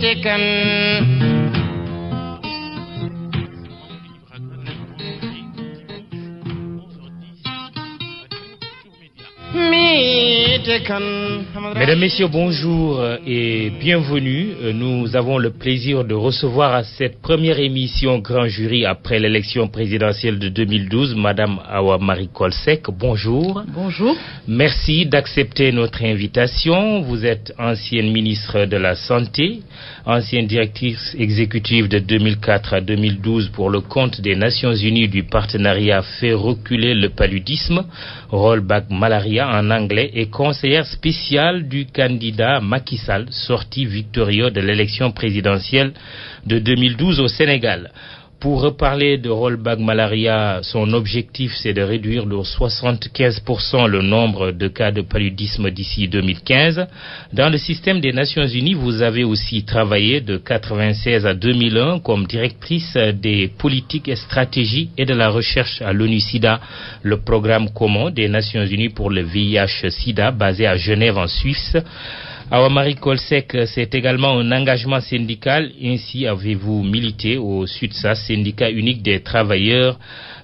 Mesdames, Messieurs, bonjour et bienvenue. Nous avons le plaisir de recevoir à cette première émission Grand Jury après l'élection présidentielle de 2012, Madame Awa Marie Coll Seck. Bonjour. Bonjour. Merci d'accepter notre invitation. Vous êtes ancienne ministre de la Santé, ancienne directrice exécutive de 2004 à 2012 pour le compte des Nations Unies du partenariat fait reculer le paludisme, rollback malaria en anglais, et conseillère spéciale du candidat Macky Sall, sorti victorieux de l'élection présidentielle de 2012 au Sénégal. Pour reparler de rollback malaria, son objectif c'est de réduire de 75% le nombre de cas de paludisme d'ici 2015. Dans le système des Nations Unies, vous avez aussi travaillé de 1996 à 2001 comme directrice des politiques et stratégies et de la recherche à l'ONU-SIDA, le programme commun des Nations Unies pour le VIH-SIDA basé à Genève en Suisse. Awa Marie Coll Seck, c'est également un engagement syndical. Ainsi avez-vous milité au SUTSA, syndicat unique des travailleurs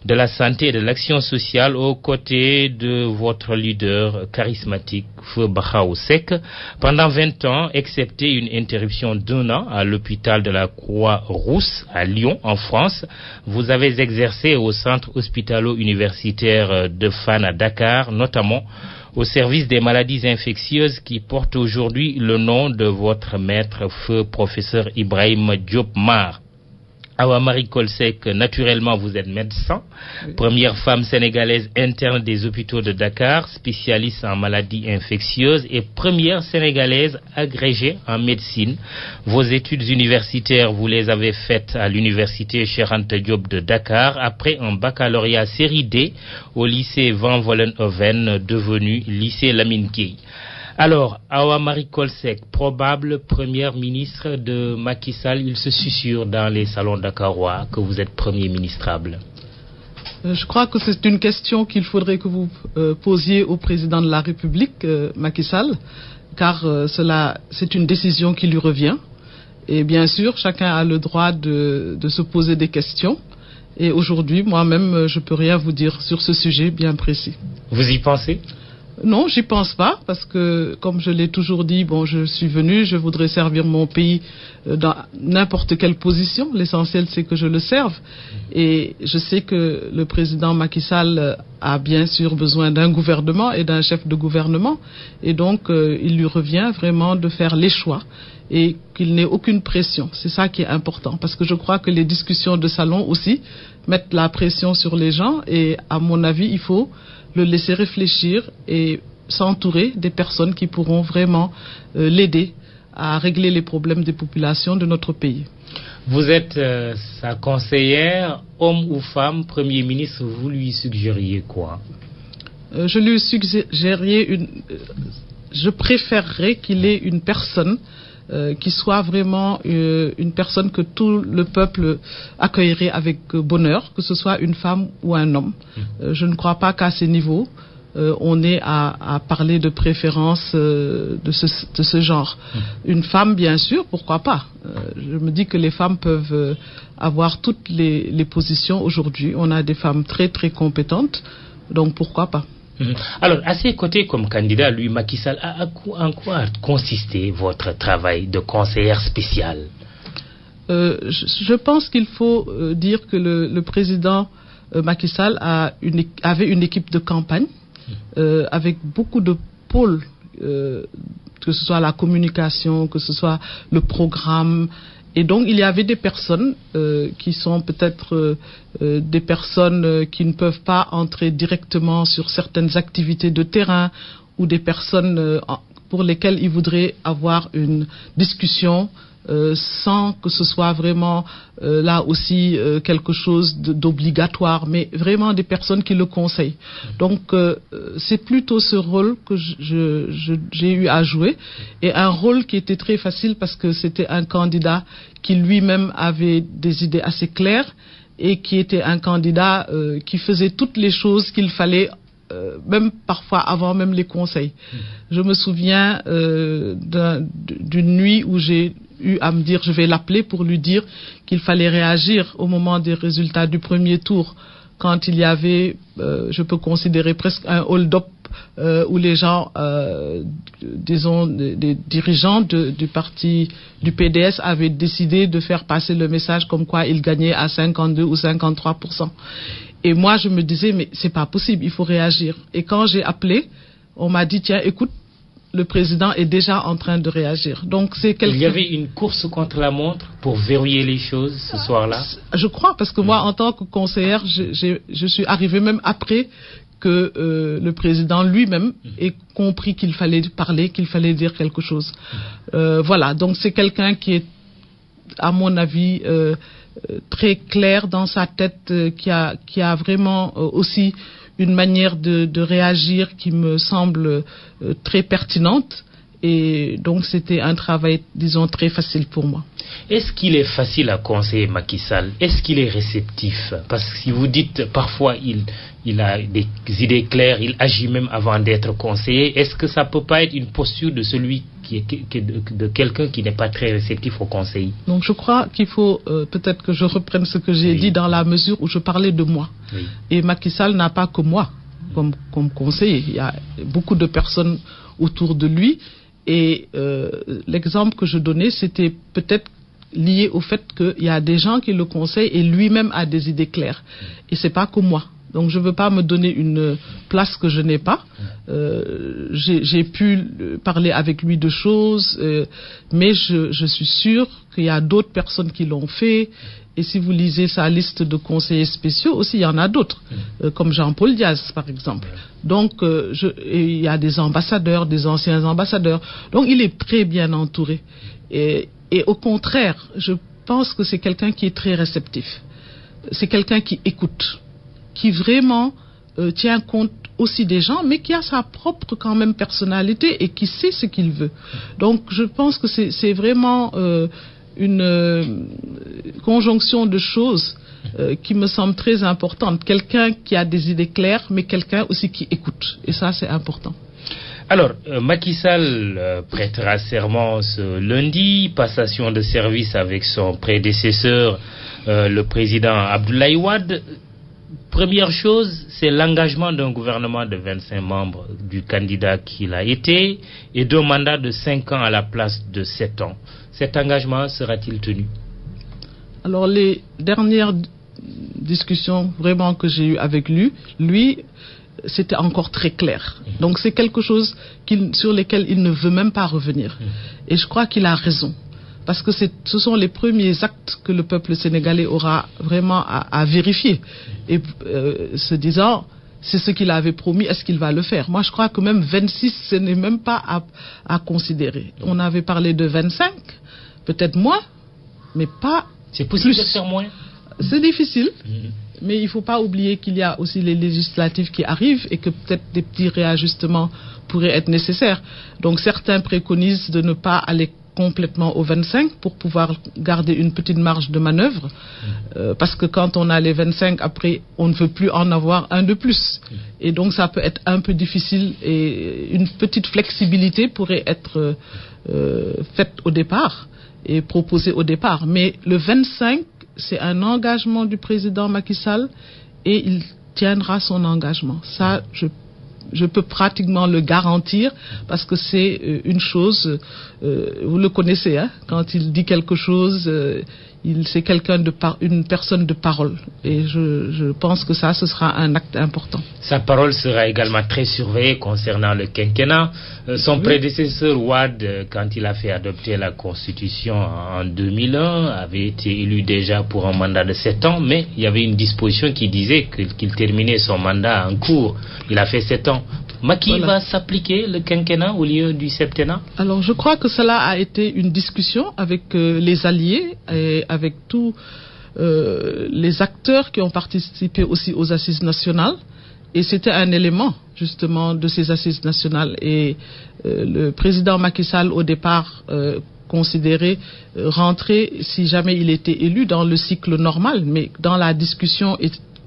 de la santé et de l'action sociale, aux côtés de votre leader charismatique, Feu Bakhaw Seck. Pendant 20 ans, excepté une interruption d'1 an à l'hôpital de la Croix-Rousse à Lyon, en France, vous avez exercé au centre hospitalo-universitaire de Fann à Dakar, notamment au service des maladies infectieuses qui porte aujourd'hui le nom de votre maître feu professeur Ibrahima Diop Mar. Awa Marie Coll Seck, naturellement vous êtes médecin, première femme sénégalaise interne des hôpitaux de Dakar, spécialiste en maladies infectieuses et première sénégalaise agrégée en médecine. Vos études universitaires, vous les avez faites à l'université Cheikh Anta Diop de Dakar après un baccalauréat série D au lycée Van Vollenhoven devenu lycée Lamine Gueye. Alors, Awa Marie Coll Seck, probable première ministre de Macky Sall, il se susurre dans les salons dakarois que vous êtes premier ministrable. Je crois que c'est une question qu'il faudrait que vous posiez au président de la République, Macky Sall, car c'est une décision qui lui revient. Et bien sûr, chacun a le droit de se poser des questions. Et aujourd'hui, moi-même, je ne peux rien vous dire sur ce sujet bien précis. Vous y pensez ? Non, j'y pense pas, parce que, comme je l'ai toujours dit, je suis venu, je voudrais servir mon pays dans n'importe quelle position. L'essentiel, c'est que je le serve. Et je sais que le président Macky Sall a bien sûr besoin d'un gouvernement et d'un chef de gouvernement. Et donc, il lui revient vraiment de faire les choix et qu'il n'ait aucune pression. C'est ça qui est important, parce que je crois que les discussions de salon aussi mettent la pression sur les gens. Et à mon avis, il faut le laisser réfléchir et s'entourer des personnes qui pourront vraiment l'aider à régler les problèmes des populations de notre pays. Vous êtes sa conseillère, homme ou femme, Premier ministre, vous lui suggériez quoi ? Je lui suggériais je préférerais qu'il ait une personne qui soit vraiment une personne que tout le peuple accueillerait avec bonheur, que ce soit une femme ou un homme. Je ne crois pas qu'à ces niveaux, on ait à parler de préférence de ce genre. Une femme, bien sûr, pourquoi pas. Je me dis que les femmes peuvent avoir toutes les positions aujourd'hui. On a des femmes très très compétentes, donc pourquoi pas. Alors, à ses côtés comme candidat, lui, Macky Sall, en quoi a consisté votre travail de conseillère spéciale ? Je pense qu'il faut dire que le président Macky Sall avait une équipe de campagne avec beaucoup de pôles, que ce soit la communication, que ce soit le programme. Et donc, il y avait des personnes qui sont peut-être des personnes qui ne peuvent pas entrer directement sur certaines activités de terrain, ou des personnes pour lesquelles il voudrait avoir une discussion sans que ce soit vraiment là aussi quelque chose d'obligatoire, mais vraiment des personnes qui le conseillent. Donc c'est plutôt ce rôle que j'ai eu à jouer, et un rôle qui était très facile parce que c'était un candidat qui lui-même avait des idées assez claires et qui était un candidat qui faisait toutes les choses qu'il fallait, même parfois avant même les conseils. Je me souviens d'une nuit où j'ai eu à me dire je vais l'appeler pour lui dire qu'il fallait réagir au moment des résultats du premier tour, quand il y avait, je peux considérer presque un hold-up où les gens, disons, des dirigeants du parti du PDS avaient décidé de faire passer le message comme quoi ils gagnaient à 52 ou 53%. Et moi, je me disais, mais c'est pas possible, il faut réagir. Et quand j'ai appelé, on m'a dit, tiens, écoute, le président est déjà en train de réagir. Donc c'est Il y avait une course contre la montre pour verrouiller les choses ce soir-là? Je crois, parce que moi, en tant que conseillère, je suis arrivée même après que le président lui-même ait compris qu'il fallait parler, qu'il fallait dire quelque chose. Voilà, donc c'est quelqu'un qui est, à mon avis, très clair dans sa tête, qui a vraiment aussi une manière de réagir qui me semble très pertinente. Et donc c'était un travail, disons, très facile pour moi. Est-ce qu'il est facile à conseiller Macky Sall? Est-ce qu'il est réceptif? Parce que si vous dites parfois il a des idées claires, il agit même avant d'être conseillé, est-ce que ça peut pas être une posture de celui de quelqu'un qui n'est pas très réceptif au conseil? Donc je crois qu'il faut peut-être que je reprenne ce que j'ai dit dans la mesure où je parlais de moi. Oui. Et Macky Sall n'a pas que moi comme conseiller. Il y a beaucoup de personnes autour de lui. Et l'exemple que je donnais, c'était peut-être lié au fait qu'il y a des gens qui le conseillent et lui-même a des idées claires. Et c'est pas que moi. Donc je ne veux pas me donner une place que je n'ai pas. J'ai pu parler avec lui de choses, mais je suis sûre qu'il y a d'autres personnes qui l'ont fait. Et si vous lisez sa liste de conseillers spéciaux, aussi il y en a d'autres, comme Jean-Paul Diaz par exemple. Donc il y a des ambassadeurs, des anciens ambassadeurs. Donc il est très bien entouré. Et au contraire, je pense que c'est quelqu'un qui est très réceptif. C'est quelqu'un qui écoute, qui vraiment tient compte aussi des gens, mais qui a sa propre quand même personnalité et qui sait ce qu'il veut. Donc je pense que c'est vraiment une conjonction de choses qui me semble très importante. Quelqu'un qui a des idées claires, mais quelqu'un aussi qui écoute. Et ça, c'est important. Alors, Macky Sall prêtera serment ce lundi, passation de service avec son prédécesseur, le président Abdoulaye Wade. Première chose, c'est l'engagement d'un gouvernement de 25 membres du candidat qu'il a été et d'un mandat de 5 ans à la place de 7 ans. Cet engagement sera-t-il tenu? Alors, les dernières discussions vraiment que j'ai eues avec lui, c'était encore très clair. Donc, c'est quelque chose sur lequel il ne veut même pas revenir. Et je crois qu'il a raison. Parce que ce sont les premiers actes que le peuple sénégalais aura vraiment à vérifier. Et se disant, c'est ce qu'il avait promis, est-ce qu'il va le faire? Moi, je crois que même 26, ce n'est même pas à considérer. On avait parlé de 25, peut-être moins, mais pas c'est possible plus. De faire moins? C'est difficile. Mais il ne faut pas oublier qu'il y a aussi les législatives qui arrivent et que peut-être des petits réajustements pourraient être nécessaires. Donc certains préconisent de ne pas aller complètement aux 25 pour pouvoir garder une petite marge de manœuvre parce que quand on a les 25 après on ne veut plus en avoir un de plus et donc ça peut être un peu difficile et une petite flexibilité pourrait être faite au départ et proposée au départ, mais le 25 c'est un engagement du président Macky Sall et il tiendra son engagement. Ça, je peux pratiquement le garantir parce que c'est une chose, vous le connaissez, hein, quand il dit quelque chose, c'est une personne de parole. Et je pense que ce sera un acte important. Sa parole sera également très surveillée concernant le quinquennat. Son prédécesseur Wade, quand il a fait adopter la Constitution en 2001, avait été élu déjà pour un mandat de 7 ans, mais il y avait une disposition qui disait qu'il terminait son mandat en cours. Il a fait 7 ans. Macky va s'appliquer le quinquennat au lieu du septennat? Alors je crois que cela a été une discussion avec les alliés et avec tous les acteurs qui ont participé aussi aux assises nationales. Et c'était un élément justement de ces assises nationales. Et le président Macky Sall au départ considérait rentrer, si jamais il était élu, dans le cycle normal. Mais dans la discussion,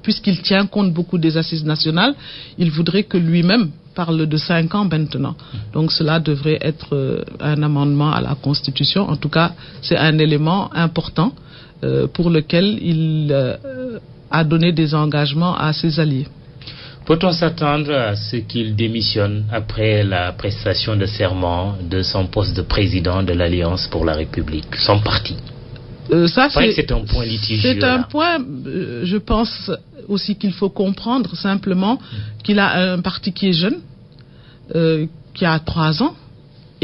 puisqu'il tient compte beaucoup des assises nationales, il voudrait que lui-même parle de 5 ans maintenant. Donc cela devrait être un amendement à la Constitution. En tout cas, c'est un élément important pour lequel il a donné des engagements à ses alliés. Peut-on s'attendre à ce qu'il démissionne après la prestation de serment de son poste de président de l'Alliance pour la République, son parti? Ça, c'est un point litigieux. C'est un point, je pense aussi qu'il faut comprendre simplement qu'il a un parti qui est jeune, qui a 3 ans.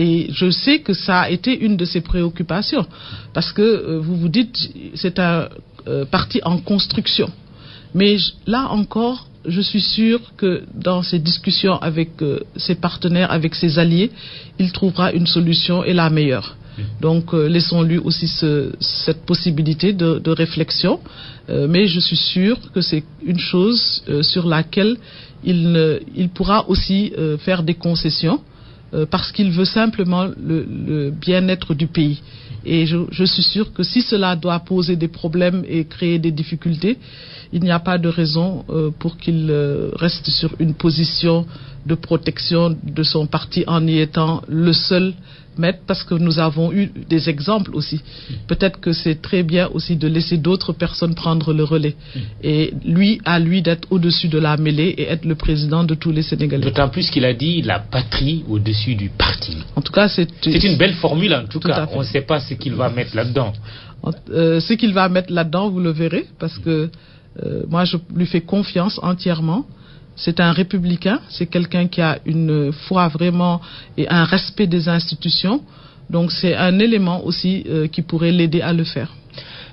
Et je sais que ça a été une de ses préoccupations. Parce que vous vous dites, c'est un parti en construction. Mais là encore, je suis sûr que dans ses discussions avec ses partenaires, avec ses alliés, il trouvera une solution et la meilleure. Donc laissons-lui aussi cette possibilité de réflexion. Mais je suis sûr que c'est une chose sur laquelle il pourra aussi faire des concessions. Parce qu'il veut simplement le bien-être du pays. Et je suis sûr que si cela doit poser des problèmes et créer des difficultés, il n'y a pas de raison pour qu'il reste sur une position de protection de son parti en y étant le seul maître, parce que nous avons eu des exemples aussi. Peut-être que c'est très bien aussi de laisser d'autres personnes prendre le relais. Et à lui d'être au-dessus de la mêlée et être le président de tous les Sénégalais. D'autant plus qu'il a dit la patrie au-dessus du parti. En tout cas, c'est une belle formule en tout cas. On ne sait pas ce qu'il va mettre là-dedans. Ce qu'il va mettre là-dedans, vous le verrez, parce que moi, je lui fais confiance entièrement. C'est un républicain, c'est quelqu'un qui a une foi vraiment et un respect des institutions. Donc c'est un élément aussi qui pourrait l'aider à le faire.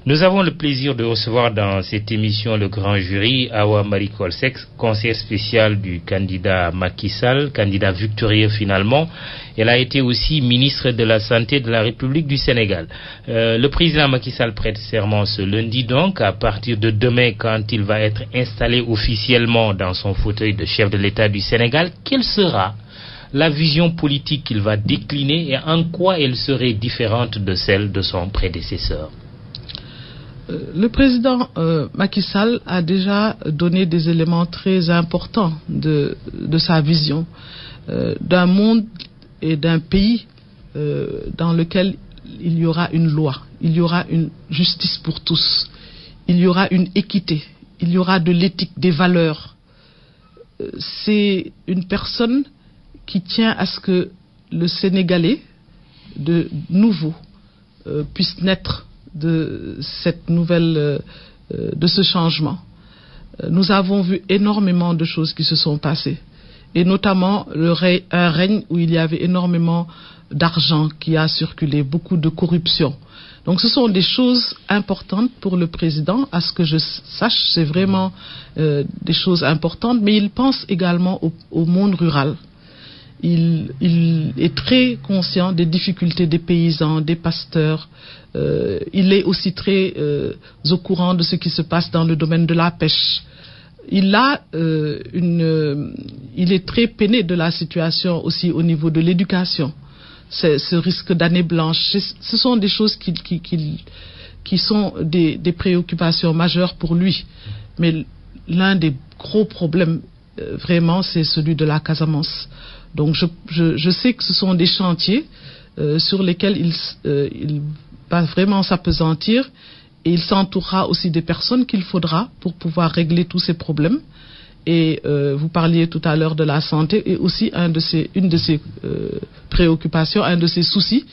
Nous avons le plaisir de recevoir dans cette émission le grand jury Awa Marie Coll Seck, conseillère spéciale du candidat Macky Sall, candidat victorieux finalement. Elle a été aussi ministre de la Santé de la République du Sénégal. Le président Macky Sall prête serment ce lundi donc, à partir de demain quand il va être installé officiellement dans son fauteuil de chef de l'État du Sénégal. Quelle sera la vision politique qu'il va décliner et en quoi elle serait différente de celle de son prédécesseur? Le président Macky Sall a déjà donné des éléments très importants de sa vision d'un monde et d'un pays dans lequel il y aura une loi, il y aura une justice pour tous, il y aura une équité, il y aura de l'éthique, des valeurs. C'est une personne qui tient à ce que le Sénégalais de nouveau puisse naître de cette nouvelle, de ce changement. Nous avons vu énormément de choses qui se sont passées, et notamment un règne où il y avait énormément d'argent qui a circulé, beaucoup de corruption. Donc ce sont des choses importantes pour le président, à ce que je sache, c'est vraiment des choses importantes, mais il pense également au monde rural. Il est très conscient des difficultés des paysans, des pasteurs. Il est aussi très au courant de ce qui se passe dans le domaine de la pêche. Il est très peiné de la situation aussi au niveau de l'éducation. Ce risque d'année blanche, ce sont des choses qui sont des préoccupations majeures pour lui. Mais l'un des gros problèmes, vraiment, c'est celui de la Casamance. Donc je sais que ce sont des chantiers sur lesquels il va vraiment s'appesantir, et il s'entourera aussi des personnes qu'il faudra pour pouvoir régler tous ces problèmes. Et vous parliez tout à l'heure de la santé, et aussi une de ses préoccupations, un de ses soucis.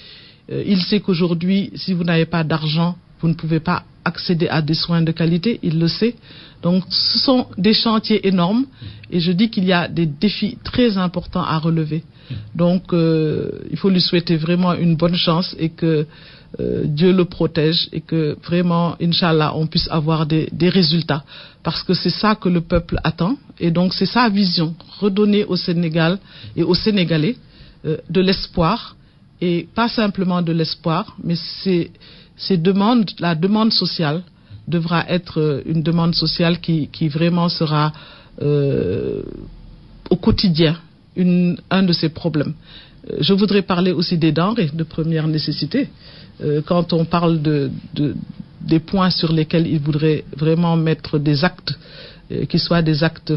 Il sait qu'aujourd'hui, si vous n'avez pas d'argent, vous ne pouvez pas accéder à des soins de qualité, il le sait. Donc ce sont des chantiers énormes, et je dis qu'il y a des défis très importants à relever. Donc il faut lui souhaiter vraiment une bonne chance, et que Dieu le protège, et que vraiment, Inch'Allah, on puisse avoir des résultats. Parce que c'est ça que le peuple attend, et donc c'est sa vision, redonner au Sénégal et aux Sénégalais de l'espoir, et pas simplement de l'espoir, mais la demande sociale devra être une demande sociale qui vraiment sera au quotidien un de ces problèmes. Je voudrais parler aussi des denrées de première nécessité. Quand on parle des points sur lesquels il voudrait vraiment mettre des actes qui soient des actes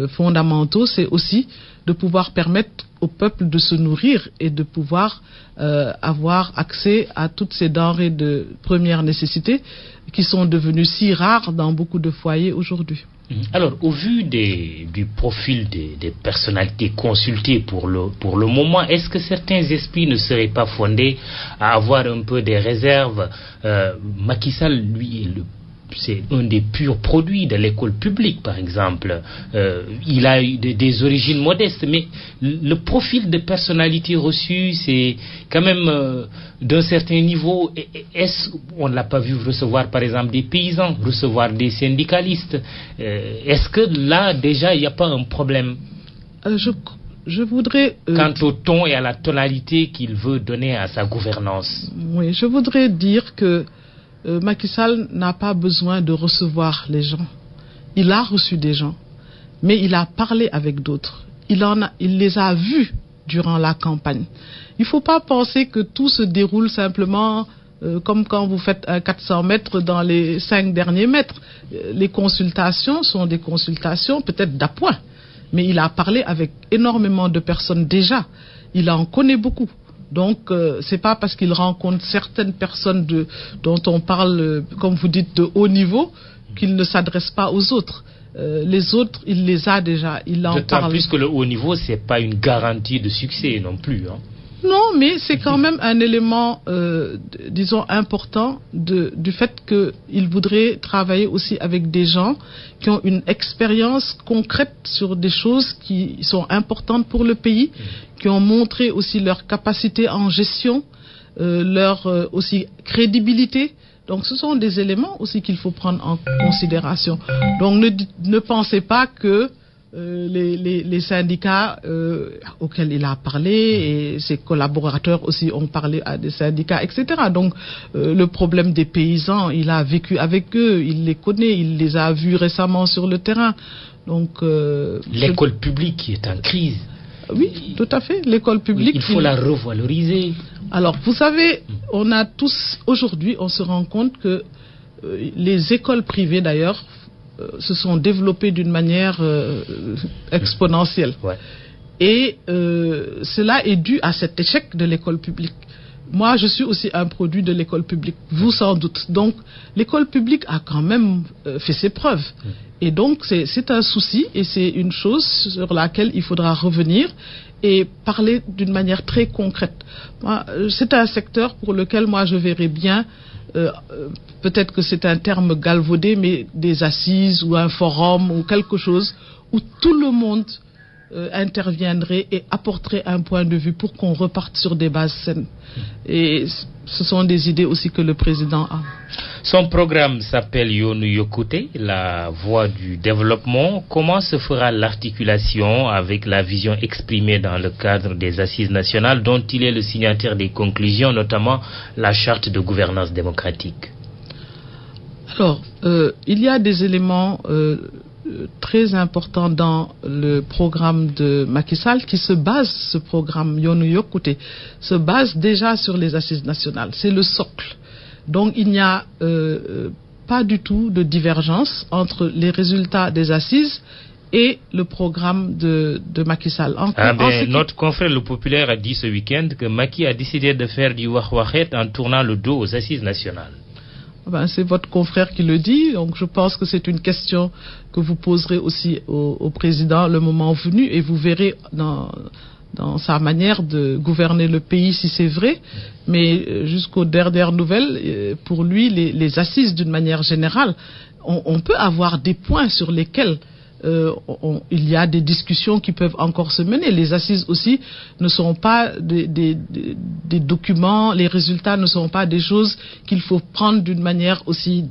fondamentaux, c'est aussi de pouvoir permettre au peuple de se nourrir et de pouvoir avoir accès à toutes ces denrées de première nécessité qui sont devenues si rares dans beaucoup de foyers aujourd'hui. Alors, au vu du profil des personnalités consultées pour le moment, est-ce que certains esprits ne seraient pas fondés à avoir un peu des réserves? Macky Sall, lui, c'est un des purs produits de l'école publique, par exemple. Il a eu des origines modestes, mais le profil de personnalité reçue, c'est quand même d'un certain niveau. On ne l'a pas vu recevoir, par exemple, des paysans, recevoir des syndicalistes. Est-ce que là, déjà, il n'y a pas un problème? Je voudrais... Quant au ton et à la tonalité qu'il veut donner à sa gouvernance. Oui, je voudrais dire que Macky Sall n'a pas besoin de recevoir les gens. Il a reçu des gens, mais il a parlé avec d'autres. Il les a vus durant la campagne. Il ne faut pas penser que tout se déroule simplement comme quand vous faites un 400 mètres dans les 5 derniers mètres. Les consultations sont des consultations peut-être d'appoint, mais il a parlé avec énormément de personnes déjà. Il en connaît beaucoup. Donc, c'est pas parce qu'il rencontre certaines personnes dont on parle, comme vous dites, de haut niveau, qu'il ne s'adresse pas aux autres. Les autres, il les a déjà. Il en parle. D'autant plus que le haut niveau, c'est pas une garantie de succès non plus. Hein. Non, mais c'est quand même un élément, disons, important du fait qu'il voudrait travailler aussi avec des gens qui ont une expérience concrète sur des choses qui sont importantes pour le pays, qui ont montré aussi leur capacité en gestion, leur aussi crédibilité. Donc ce sont des éléments aussi qu'il faut prendre en considération. Donc ne pensez pas que les syndicats auxquels il a parlé et ses collaborateurs aussi ont parlé à des syndicats, etc. Donc le problème des paysans, il a vécu avec eux, il les connaît, il les a vus récemment sur le terrain. Donc l'école publique est en crise. Oui, tout à fait. L'école publique... Il faut la revaloriser. Alors, vous savez, on a tous... Aujourd'hui, on se rend compte que les écoles privées, d'ailleurs, se sont développées d'une manière exponentielle. Ouais. Et cela est dû à cet échec de l'école publique. Moi, je suis aussi un produit de l'école publique, vous sans doute. Donc, l'école publique a quand même fait ses preuves. Et donc, c'est un souci et c'est une chose sur laquelle il faudra revenir et parler d'une manière très concrète. C'est un secteur pour lequel moi je verrais bien, peut-être que c'est un terme galvaudé, mais des assises ou un forum ou quelque chose où tout le monde interviendrait et apporterait un point de vue pour qu'on reparte sur des bases saines. Et ce sont des idées aussi que le président a. Son programme s'appelle Yoonu Yokkute, la voie du développement. Comment se fera l'articulation avec la vision exprimée dans le cadre des assises nationales dont il est le signataire des conclusions, notamment la charte de gouvernance démocratique? Alors, il y a des éléments très important dans le programme de Macky Sall qui se base, ce programme Yoonu Yokkute, se base déjà sur les assises nationales. C'est le socle. Donc il n'y a pas du tout de divergence entre les résultats des assises et le programme de Macky Sall. Notre confrère Le Populaire a dit ce week-end que Macky a décidé de faire du wax-waxette en tournant le dos aux assises nationales. C'est votre confrère qui le dit, donc je pense que c'est une question que vous poserez aussi au président le moment venu et vous verrez dans sa manière de gouverner le pays si c'est vrai. Mais jusqu'aux dernières nouvelles, pour lui, les assises d'une manière générale, on peut avoir des points sur lesquels il y a des discussions qui peuvent encore se mener. Les assises aussi ne sont pas des documents, les résultats ne sont pas des choses qu'il faut prendre d'une manière aussi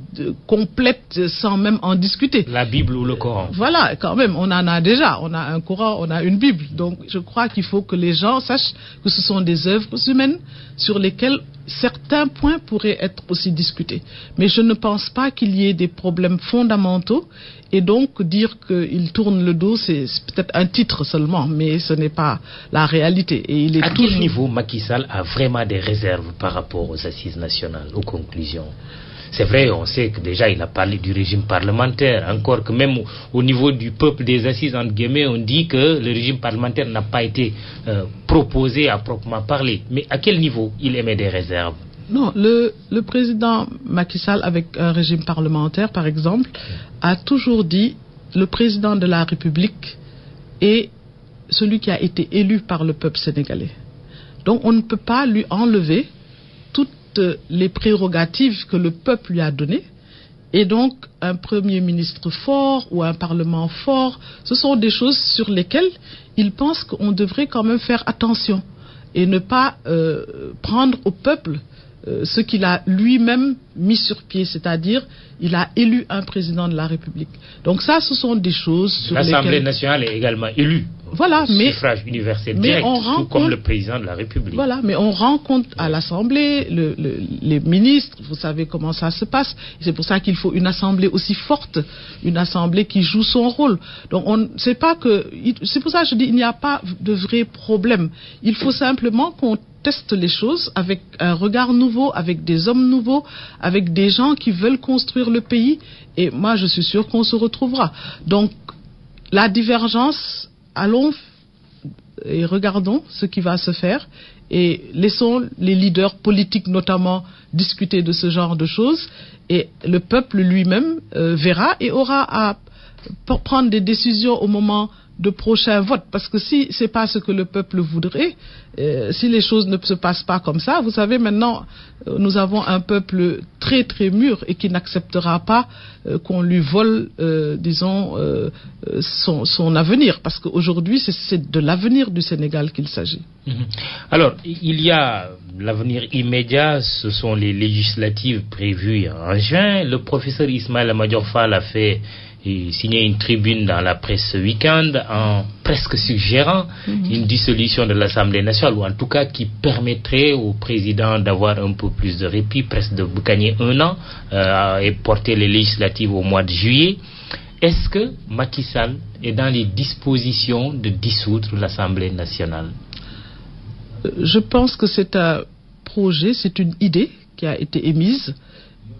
complète sans même en discuter. La Bible ou le Coran. Voilà, quand même, on en a déjà. On a un Coran, on a une Bible. Donc je crois qu'il faut que les gens sachent que ce sont des œuvres humaines sur lesquelles certains points pourraient être aussi discutés. Mais je ne pense pas qu'il y ait des problèmes fondamentaux. Et donc, dire qu'il tourne le dos, c'est peut-être un titre seulement, mais ce n'est pas la réalité. Et il est à quel niveau Macky Sall a vraiment des réserves par rapport aux assises nationales, aux conclusions? C'est vrai, on sait que déjà il a parlé du régime parlementaire, encore que même au niveau du peuple des assises, entre guillemets, on dit que le régime parlementaire n'a pas été proposé à proprement parler. Mais à quel niveau il émet des réserves? Non, le président Macky Sall, avec un régime parlementaire, par exemple, a toujours dit le président de la République est celui qui a été élu par le peuple sénégalais. Donc on ne peut pas lui enlever toutes les prérogatives que le peuple lui a données. Et donc un premier ministre fort ou un parlement fort, ce sont des choses sur lesquelles il pense qu'on devrait quand même faire attention et ne pas prendre au peuple ce qu'il a lui-même mis sur pied, c'est-à-dire il a élu un président de la République. Donc ça, ce sont des choses sur lesquelles... L'Assemblée nationale est également élue. Voilà, mais suffrage universel direct, tout comme le président de la République. Voilà, mais on rencontre à l'Assemblée les ministres, vous savez comment ça se passe. C'est pour ça qu'il faut une Assemblée aussi forte, une Assemblée qui joue son rôle. Donc c'est pour ça que je dis il n'y a pas de vrai problème. Il faut simplement qu'on teste les choses avec un regard nouveau, avec des hommes nouveaux, avec des gens qui veulent construire le pays. Et moi, je suis sûr qu'on se retrouvera. Donc, la divergence, allons et regardons ce qui va se faire et laissons les leaders politiques notamment discuter de ce genre de choses et le peuple lui-même verra et aura à prendre des décisions au moment de prochain vote, parce que si c'est pas ce que le peuple voudrait, si les choses ne se passent pas comme ça, vous savez maintenant nous avons un peuple très très mûr et qui n'acceptera pas qu'on lui vole disons son avenir, parce qu'aujourd'hui c'est de l'avenir du Sénégal qu'il s'agit. Alors il y a l'avenir immédiat, ce sont les législatives prévues en juin. Le professeur Ismaïla Madior Fall a signé une tribune dans la presse ce week-end en presque suggérant une dissolution de l'Assemblée nationale, ou en tout cas qui permettrait au président d'avoir un peu plus de répit, presque de gagner 1 an et porter les législatives au mois de juillet. Est-ce que Macky Sall est dans les dispositions de dissoudre l'Assemblée nationale? Je pense que c'est un projet, c'est une idée qui a été émise,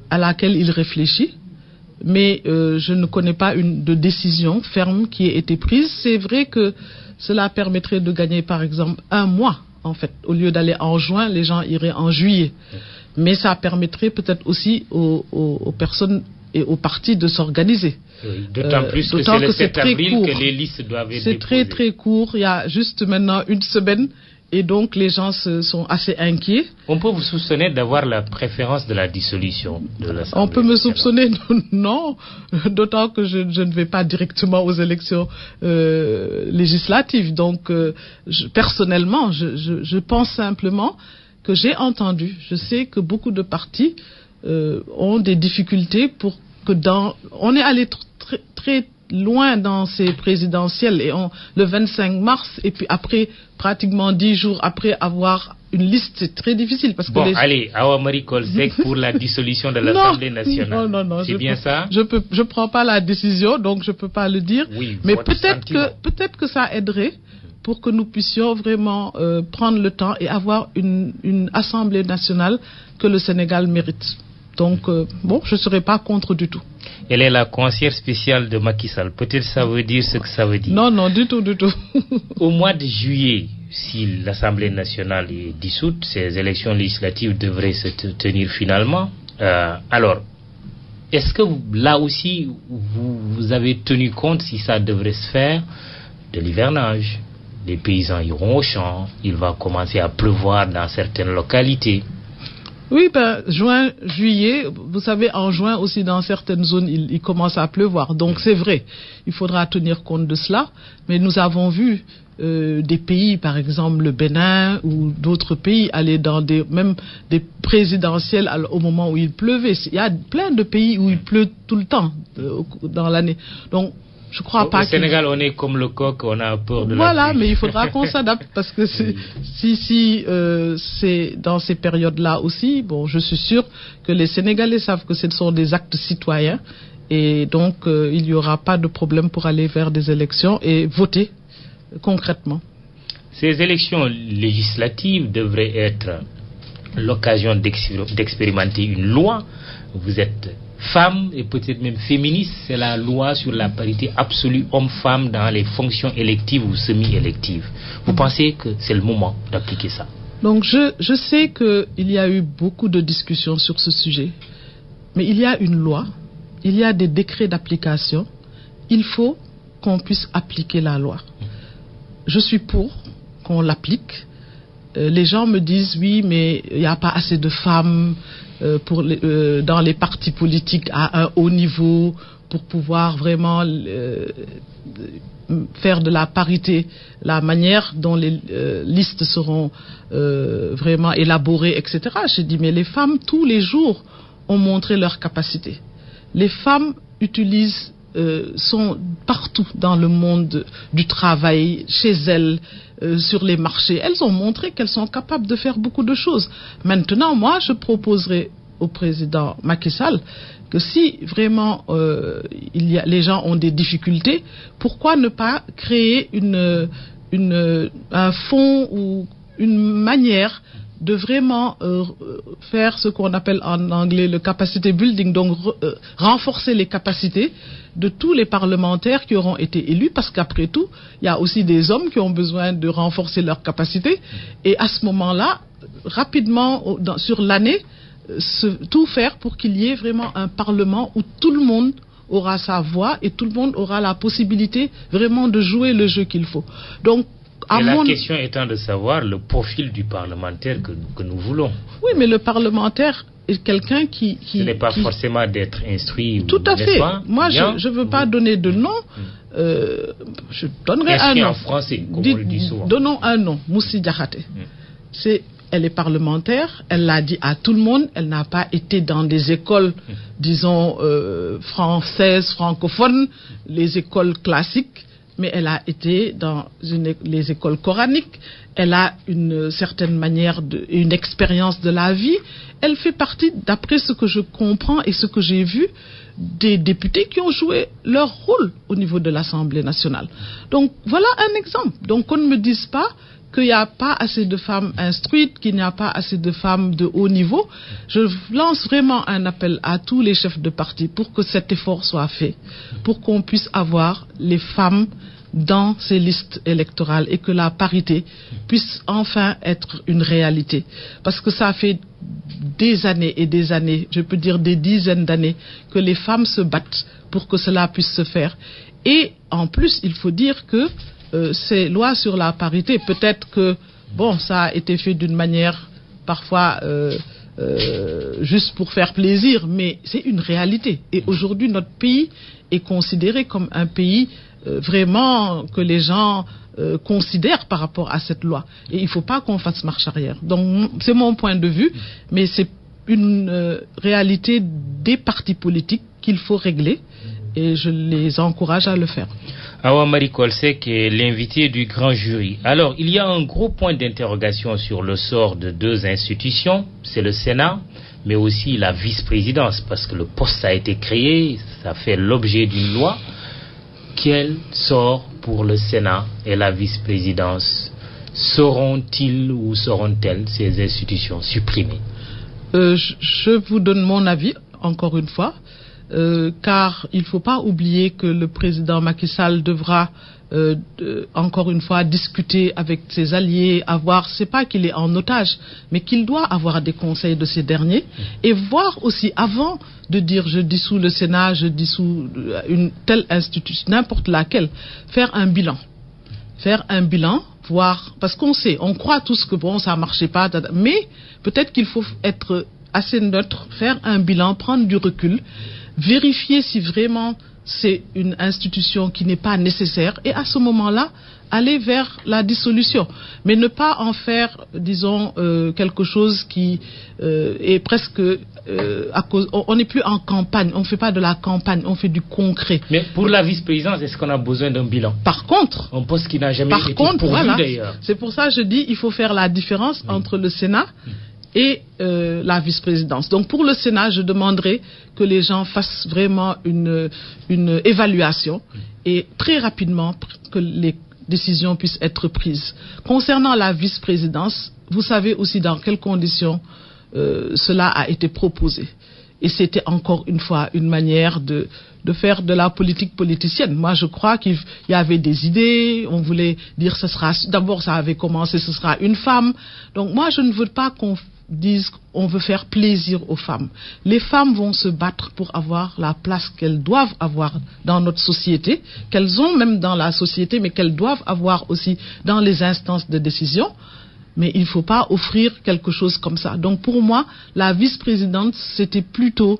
à laquelle il réfléchit. Mais je ne connais pas de décision ferme qui ait été prise. C'est vrai que cela permettrait de gagner par exemple 1 mois en fait. Au lieu d'aller en juin, les gens iraient en juillet. Mais ça permettrait peut-être aussi aux personnes et aux partis de s'organiser. Oui, d'autant plus que c'est le 7 avril que les listes doivent être déposées. C'est très très court, il y a juste maintenant 1 semaine. Et donc les gens sont assez inquiets. On peut vous soupçonner d'avoir la préférence de la dissolution de l'Assemblée. On peut me soupçonner, non, d'autant que je ne vais pas directement aux élections législatives. Donc personnellement, je pense simplement que j'ai entendu, je sais que beaucoup de partis ont des difficultés pour que on est allé très loin dans ces présidentielles et le 25 mars et puis après pratiquement 10 jours après avoir une liste, c'est très difficile parce que allez, Awa Marie Coll Seck pour la dissolution de l'Assemblée nationale. Non, c'est bien ça. Je prends pas la décision, donc je peux pas le dire. Oui, mais peut-être que ça aiderait pour que nous puissions vraiment prendre le temps et avoir une Assemblée nationale que le Sénégal mérite. Donc, je ne serai pas contre du tout. Elle est la conseillère spéciale de Macky Sall. Peut-être ça veut dire ce que ça veut dire. Non, du tout. Au mois de juillet, si l'Assemblée nationale est dissoute, ces élections législatives devraient se tenir finalement. Alors, est-ce que là aussi, vous avez tenu compte, si ça devrait se faire, de l'hivernage? Les paysans iront au champ, il va commencer à pleuvoir dans certaines localités. Oui, juin, juillet, vous savez, en juin aussi dans certaines zones, il commence à pleuvoir. Donc c'est vrai, il faudra tenir compte de cela. Mais nous avons vu des pays, par exemple le Bénin ou d'autres pays, aller dans même des présidentielles au moment où il pleuvait. Il y a plein de pays où il pleut tout le temps dans l'année. Donc je crois pas. Au Sénégal, on est comme le coq, on a peur de la pluie. Voilà, mais il faudra qu'on s'adapte parce que si c'est dans ces périodes-là aussi, je suis sûr que les Sénégalais savent que ce sont des actes citoyens et donc il n'y aura pas de problème pour aller vers des élections et voter concrètement. Ces élections législatives devraient être l'occasion d'expérimenter une loi. Vous êtes femme et peut-être même féministe. C'est la loi sur la parité absolue homme-femme dans les fonctions électives ou semi-électives. Vous pensez que c'est le moment d'appliquer ça? Donc je sais qu'il y a eu beaucoup de discussions sur ce sujet, mais il y a une loi, il y a des décrets d'application, il faut qu'on puisse appliquer la loi. Je suis pour qu'on l'applique. Les gens me disent oui, mais il n'y a pas assez de femmes dans les partis politiques à un haut niveau pour pouvoir vraiment faire de la parité, la manière dont les listes seront vraiment élaborées, etc. J'ai dit, mais les femmes, tous les jours, ont montré leur capacité. Les femmes sont partout dans le monde du travail, chez elles, sur les marchés. Elles ont montré qu'elles sont capables de faire beaucoup de choses. Maintenant, moi, je proposerai au président Macky Sall que si vraiment les gens ont des difficultés, pourquoi ne pas créer un fonds ou une manière de vraiment faire ce qu'on appelle en anglais le capacity building, donc renforcer les capacités de tous les parlementaires qui auront été élus, parce qu'après tout, il y a aussi des hommes qui ont besoin de renforcer leurs capacités, et à ce moment-là, rapidement, sur l'année, tout faire pour qu'il y ait vraiment un parlement où tout le monde aura sa voix et tout le monde aura la possibilité vraiment de jouer le jeu qu'il faut. Donc, la question étant de savoir le profil du parlementaire que nous voulons. Oui, mais le parlementaire est quelqu'un qui... Ce n'est pas forcément d'être instruit. Tout à fait. Moi, je ne veux pas donner de nom. Je donnerai un nom. En français, comme on le dit souvent. Donnons un nom, Moussi Diakhaté. Elle est parlementaire, elle l'a dit à tout le monde, elle n'a pas été dans des écoles, disons, françaises, francophones, les écoles classiques, mais elle a été dans les écoles coraniques, elle a une certaine manière, une expérience de la vie. Elle fait partie, d'après ce que je comprends et ce que j'ai vu, des députés qui ont joué leur rôle au niveau de l'Assemblée nationale. Donc voilà un exemple. Donc qu'on ne me dise pas qu'il n'y a pas assez de femmes instruites, qu'il n'y a pas assez de femmes de haut niveau. Je lance vraiment un appel à tous les chefs de parti pour que cet effort soit fait, pour qu'on puisse avoir les femmes dans ces listes électorales et que la parité puisse enfin être une réalité. Parce que ça fait des années et des années, je peux dire des dizaines d'années, que les femmes se battent pour que cela puisse se faire. Et en plus, il faut dire que ces lois sur la parité, peut-être que ça a été fait d'une manière parfois juste pour faire plaisir, mais c'est une réalité. Et aujourd'hui, notre pays est considéré comme un pays vraiment que les gens considèrent par rapport à cette loi. Et il ne faut pas qu'on fasse marche arrière. Donc, c'est mon point de vue, mais c'est une réalité des partis politiques qu'il faut régler, et je les encourage à le faire. Awa Marie Kolsek est l'invité du grand jury. Alors, il y a un gros point d'interrogation sur le sort de deux institutions, c'est le Sénat, mais aussi la vice-présidence, parce que le poste a été créé, ça fait l'objet d'une loi. Quel sort pour le Sénat et la vice-présidence? Seront-ils ou seront-elles ces institutions supprimées? Je vous donne mon avis, encore une fois. Car il ne faut pas oublier que le président Macky Sall devra encore une fois discuter avec ses alliés, c'est pas qu'il est en otage, mais qu'il doit avoir des conseils de ces derniers, et voir aussi, avant de dire je dissous le Sénat, je dissous une telle institution, n'importe laquelle, faire un bilan, voir, parce on croit tous que ça marchait pas, mais peut-être qu'il faut être assez neutre, faire un bilan, prendre du recul, vérifier si vraiment c'est une institution qui n'est pas nécessaire, et à ce moment-là, aller vers la dissolution. Mais ne pas en faire, disons, quelque chose qui est presque... on n'est plus en campagne, on ne fait pas de la campagne, on fait du concret. Mais pour la vice-présidence, est-ce qu'on a besoin d'un bilan? Par contre... Un poste qui n'a jamais été pourvu d'ailleurs. C'est pour ça que je dis il faut faire la différence entre le Sénat et la vice-présidence. Donc pour le Sénat, je demanderai que les gens fassent vraiment une évaluation et très rapidement que les décisions puissent être prises. Concernant la vice-présidence, vous savez aussi dans quelles conditions cela a été proposé. Et c'était encore une fois une manière de faire de la politique politicienne. Moi, je crois qu'il y avait des idées. On voulait dire d'abord ça avait commencé, ce sera une femme. Donc moi, je ne veux pas qu'on dise on veut faire plaisir aux femmes. Les femmes vont se battre pour avoir la place qu'elles doivent avoir dans notre société, qu'elles ont même dans la société, mais qu'elles doivent avoir aussi dans les instances de décision. Mais il ne faut pas offrir quelque chose comme ça. Donc pour moi, la vice-présidente, c'était plutôt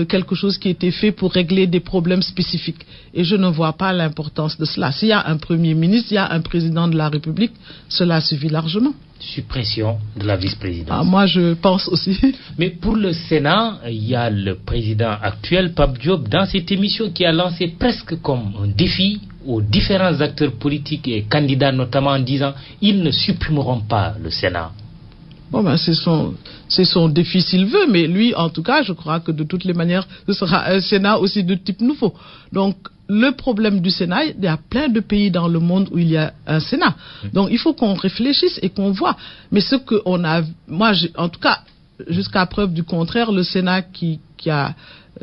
quelque chose qui était fait pour régler des problèmes spécifiques. Et je ne vois pas l'importance de cela. S'il y a un Premier ministre, il y a un président de la République, cela suffit largement. Suppression de la vice-présidence. Moi, je pense aussi. Mais pour le Sénat, il y a le président actuel, Pape Diop, dans cette émission qui a lancé presque comme un défi aux différents acteurs politiques et candidats, notamment en disant ils ne supprimeront pas le Sénat. Bon, c'est son défi s'il veut, mais lui, en tout cas, je crois que de toutes les manières, ce sera un Sénat aussi de type nouveau. Donc, le problème du Sénat, il y a plein de pays dans le monde où il y a un Sénat. Donc, il faut qu'on réfléchisse et qu'on voit. Mais ce qu'on a, moi, en tout cas, jusqu'à preuve du contraire, le Sénat qui a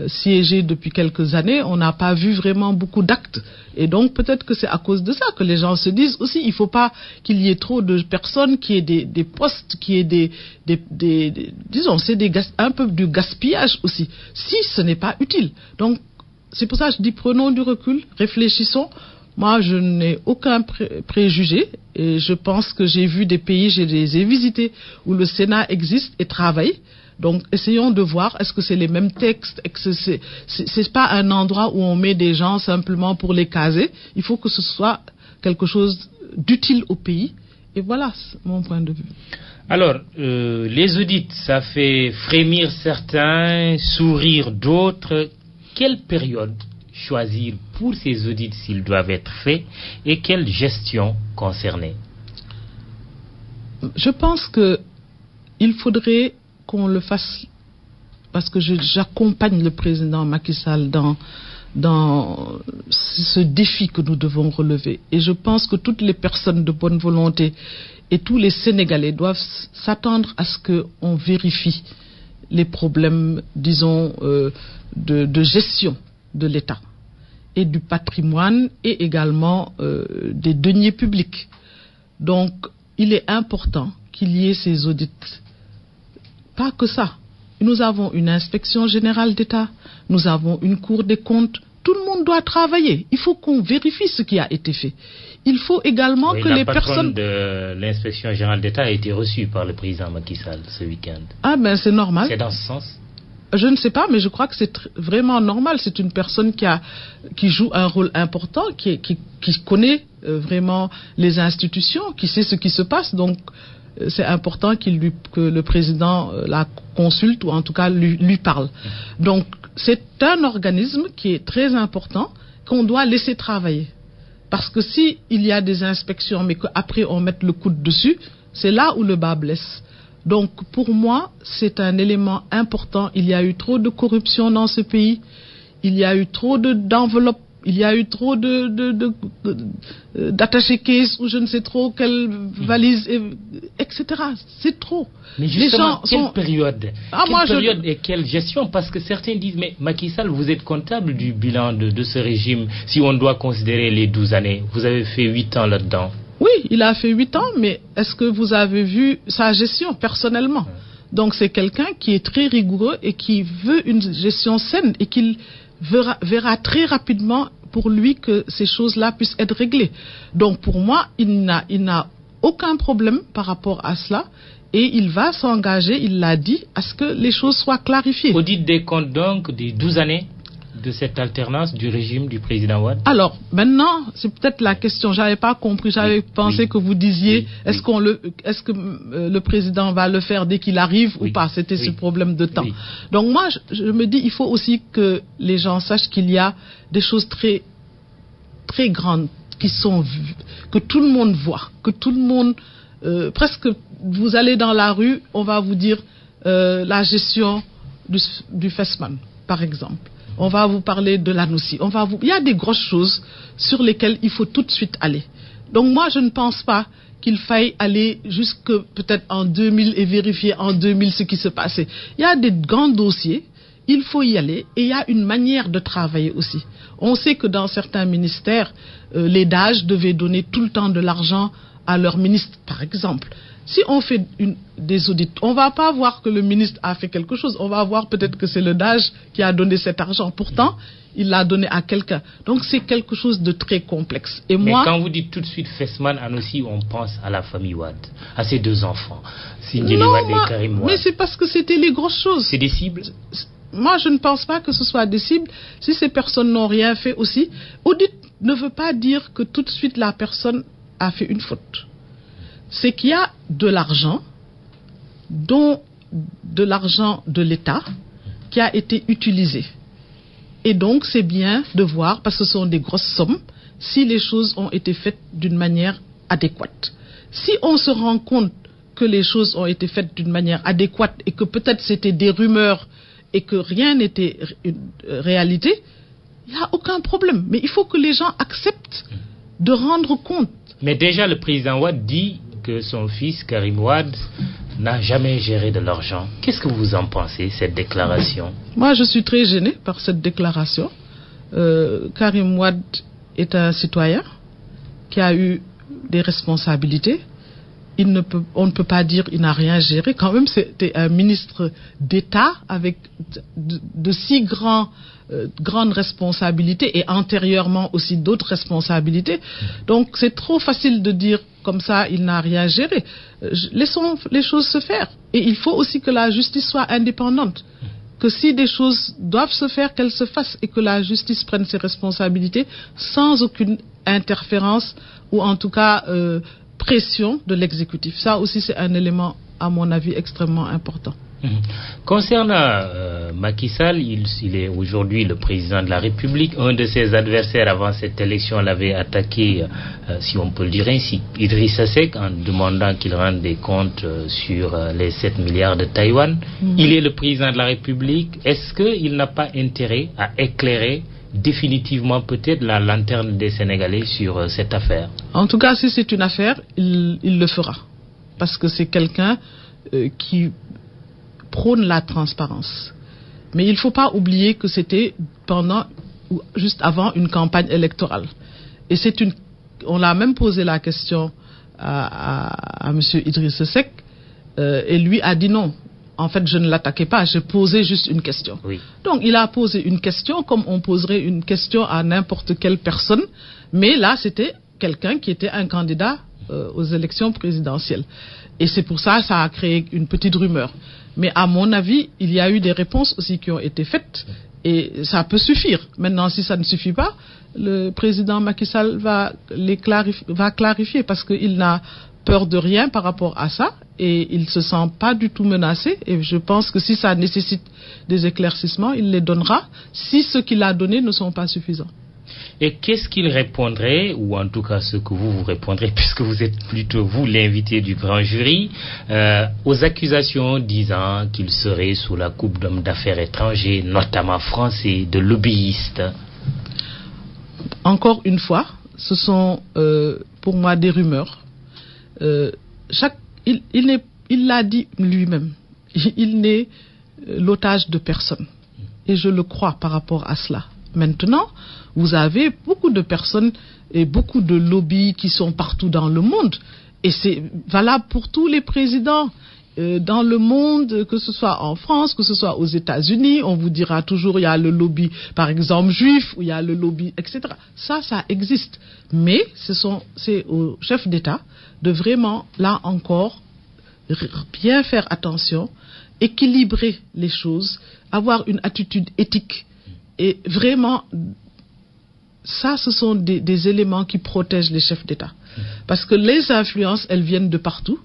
siégé depuis quelques années, on n'a pas vu vraiment beaucoup d'actes. Et donc, peut-être que c'est à cause de ça que les gens se disent aussi, il ne faut pas qu'il y ait trop de personnes, qu'il y ait des postes, qu'il y ait disons, c'est un peu du gaspillage aussi, si ce n'est pas utile. Donc, c'est pour ça que je dis, prenons du recul, réfléchissons. Moi, je n'ai aucun préjugé et je pense que j'ai vu des pays, je les ai visités, où le Sénat existe et travaille. Donc, essayons de voir, est-ce que c'est les mêmes textes, est-ce que c'est pas un endroit où on met des gens simplement pour les caser. Il faut que ce soit quelque chose d'utile au pays. Et voilà, c'est mon point de vue. Alors, les audits, ça fait frémir certains, sourire d'autres. Quelle période choisir pour ces audits s'ils doivent être faits et quelle gestion concerner? Je pense qu'il faudrait qu'on le fasse, parce que j'accompagne le président Macky Sall dans ce défi que nous devons relever. Et je pense que toutes les personnes de bonne volonté et tous les Sénégalais doivent s'attendre à ce qu'on vérifie les problèmes, disons, de gestion de l'État et du patrimoine et également des deniers publics. Donc, il est important qu'il y ait ces audits. Pas que ça. Nous avons une inspection générale d'État, nous avons une Cour des comptes. Tout le monde doit travailler. Il faut qu'on vérifie ce qui a été fait. Il faut également que les personnes... de l'inspection générale d'État a été reçue par le président Macky Sall ce week-end. Ah ben c'est normal. C'est dans ce sens? Je ne sais pas, mais je crois que c'est vraiment normal. C'est une personne qui joue un rôle important, qui connaît vraiment les institutions, qui sait ce qui se passe. Donc, c'est important que le président la consulte ou en tout cas lui parle. Donc, c'est un organisme qui est très important qu'on doit laisser travailler. Parce que si il y a des inspections, mais qu'après on mette le coude dessus, c'est là où le bas blesse. Donc, pour moi, c'est un élément important. Il y a eu trop de corruption dans ce pays. Il y a eu trop d'enveloppes. Il y a eu trop d'attachés caisses ou je ne sais trop quelle valise, etc. C'est trop. Mais justement, quelle période et quelle gestion? Parce que certains disent, mais Macky Sall, vous êtes comptable du bilan de ce régime, si on doit considérer les 12 années. Vous avez fait 8 ans là-dedans. Oui, il a fait 8 ans, mais est-ce que vous avez vu sa gestion personnellement? Donc c'est quelqu'un qui est très rigoureux et qui veut une gestion saine et qu'il verra très rapidement pour lui que ces choses-là puissent être réglées. Donc pour moi, il n'a aucun problème par rapport à cela et il va s'engager, il l'a dit, à ce que les choses soient clarifiées. Audit des comptes donc des 12 années de cette alternance du régime du président Wade? Alors, maintenant, c'est peut-être la question. J'avais pas compris. J'avais pensé que vous disiez, est-ce que le président va le faire dès qu'il arrive ou pas? C'était ce problème de temps. Donc moi, je me dis, il faut aussi que les gens sachent qu'il y a des choses très, très grandes qui sont vues, que tout le monde voit, que tout le monde, presque, vous allez dans la rue, on va vous dire la gestion du FESMAN, par exemple. On va vous parler de l'ANOCI. Il y a des grosses choses sur lesquelles il faut tout de suite aller. Donc moi, je ne pense pas qu'il faille aller jusque peut-être en 2000 et vérifier en 2000 ce qui se passait. Il y a des grands dossiers, il faut y aller et il y a une manière de travailler aussi. On sait que dans certains ministères, les DAGE devaient donner tout le temps de l'argent à leur ministre, par exemple. Si on fait des audits, on ne va pas voir que le ministre a fait quelque chose, on va voir peut-être que c'est le DAGE qui a donné cet argent. Pourtant, il l'a donné à quelqu'un. Donc c'est quelque chose de très complexe. Et mais moi, quand vous dites tout de suite Fesman Anossi, on pense à la famille Wade, à ses 2 enfants, Sindiély Wade et Karim Wade. Mais c'est parce que c'était les grosses choses. C'est des cibles? Moi, je ne pense pas que ce soit des cibles. Si ces personnes n'ont rien fait aussi, audit ne veut pas dire que tout de suite la personne a fait une faute. C'est qu'il y a de l'argent, dont de l'argent de l'État, qui a été utilisé. Et donc, c'est bien de voir, parce que ce sont des grosses sommes, si les choses ont été faites d'une manière adéquate. Si on se rend compte que les choses ont été faites d'une manière adéquate et que peut-être c'était des rumeurs et que rien n'était une réalité, il n'y a aucun problème. Mais il faut que les gens acceptent de rendre compte. Mais déjà, le président Wade dit que son fils, Karim Wade, n'a jamais géré de l'argent. Qu'est-ce que vous en pensez, cette déclaration? Moi, je suis très gênée par cette déclaration. Karim Wade est un citoyen qui a eu des responsabilités. On ne peut pas dire qu'il n'a rien géré. Quand même, c'était un ministre d'État avec de si grandes responsabilités et antérieurement aussi d'autres responsabilités. Donc, c'est trop facile de dire comme ça, il n'a rien géré. Laissons les choses se faire. Et il faut aussi que la justice soit indépendante. Que si des choses doivent se faire, qu'elles se fassent et que la justice prenne ses responsabilités sans aucune interférence ou en tout cas pression de l'exécutif. Ça aussi, c'est un élément, à mon avis, extrêmement important. Concernant Macky Sall, il est aujourd'hui le président de la République. Un de ses adversaires avant cette élection l'avait attaqué, si on peut le dire ainsi, Idrissa Seck, en demandant qu'il rende des comptes sur les 7 milliards de Taïwan. Il est le président de la République. Est-ce qu'il n'a pas intérêt à éclairer définitivement peut-être la lanterne des Sénégalais sur cette affaire? En tout cas, si c'est une affaire, il le fera. Parce que c'est quelqu'un qui prône la transparence. Mais il ne faut pas oublier que c'était pendant ou juste avant une campagne électorale. Et on l'a même posé la question à M. Idrissa Seck et lui a dit non. En fait, je ne l'attaquais pas, je posais juste une question. Oui. Donc, il a posé une question comme on poserait une question à n'importe quelle personne. Mais là, c'était quelqu'un qui était un candidat aux élections présidentielles. Et c'est pour ça que ça a créé une petite rumeur. Mais à mon avis, il y a eu des réponses aussi qui ont été faites. Et ça peut suffire. Maintenant, si ça ne suffit pas, le président Macky Sall va clarifier parce qu'il n'a peur de rien par rapport à ça et il ne se sent pas du tout menacé. Et je pense que si ça nécessite des éclaircissements, il les donnera si ceux qu'il a donnés ne sont pas suffisants. Et qu'est-ce qu'il répondrait, ou en tout cas ce que vous répondrez, puisque vous êtes plutôt vous l'invité du grand jury, aux accusations disant qu'il serait sous la coupe d'hommes d'affaires étrangers, notamment français, de lobbyistes? Encore une fois, ce sont pour moi des rumeurs. Il l'a dit lui-même, il n'est l'otage de personne. Et je le crois par rapport à cela. Maintenant, vous avez beaucoup de personnes et beaucoup de lobbies qui sont partout dans le monde. Et c'est valable pour tous les présidents dans le monde, que ce soit en France, que ce soit aux États-Unis. On vous dira toujours il y a le lobby, par exemple, juif, ou il y a le lobby, etc. Ça existe. Mais c'est au chef d'État de vraiment, là encore, bien faire attention, équilibrer les choses, avoir une attitude éthique. Et vraiment, ça, ce sont des éléments qui protègent les chefs d'État. Parce que les influences, elles viennent de partout,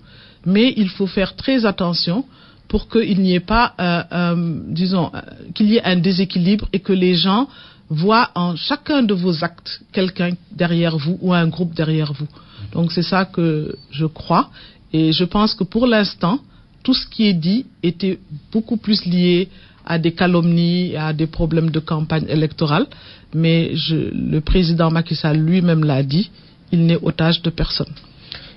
mais il faut faire très attention pour qu'il n'y ait pas, qu'il y ait un déséquilibre et que les gens voient en chacun de vos actes quelqu'un derrière vous ou un groupe derrière vous. Donc c'est ça que je crois. Et je pense que pour l'instant, tout ce qui est dit était beaucoup plus lié à des calomnies, à des problèmes de campagne électorale. Mais le président Macky Sall lui-même l'a dit, il n'est otage de personne.